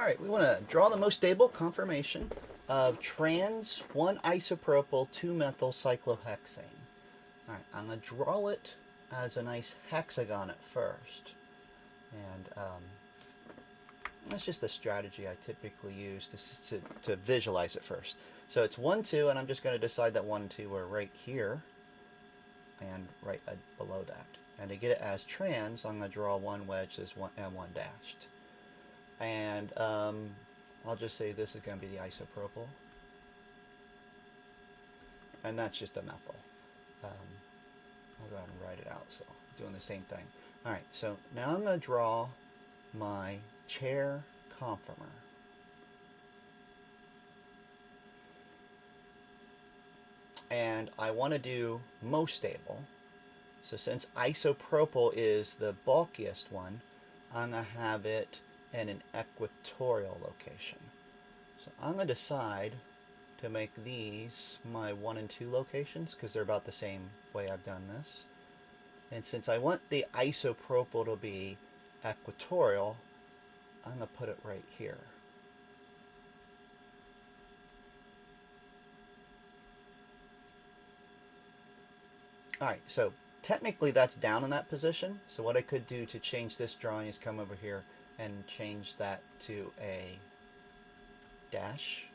Alright, we want to draw the most stable conformation of trans 1-isopropyl 2-methyl cyclohexane. Alright, I'm going to draw it as a nice hexagon at first. And that's just a strategy I typically use to visualize it first. So it's 1, 2, and I'm just going to decide that 1 and 2 are right here and right below that. And to get it as trans, I'm going to draw one wedge and one dashed. And I'll just say this is going to be the isopropyl. And that's just a methyl. I'll go ahead and write it out, so I'm doing the same thing. Alright, so now I'm going to draw my chair conformer. And I want to do most stable. So since isopropyl is the bulkiest one, I'm going to have it in an equatorial location. So I'm going to decide to make these my 1 and 2 locations because they're about the same way I've done this. And since I want the isopropyl to be equatorial, I'm going to put it right here. Alright, so technically that's down in that position. So what I could do to change this drawing is come over here and change that to a dash.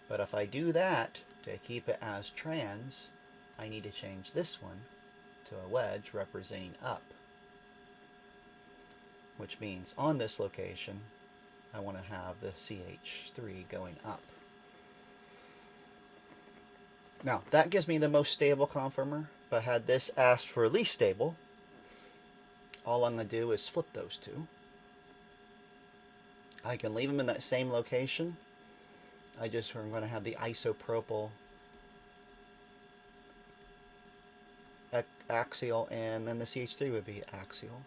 But if I do that to keep it as trans, I need to change this one to a wedge representing up. Which means on this location, I want to have the CH3 going up. Now, that gives me the most stable conformer, but had this asked for least stable, all I'm going to do is flip those two. I can leave them in that same location. I'm going to have the isopropyl axial, and then the CH3 would be axial.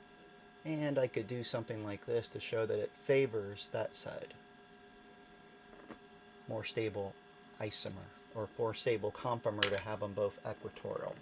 And I could do something like this to show that it favors that side. More stable isomer, or more stable conformer to have them both equatorial.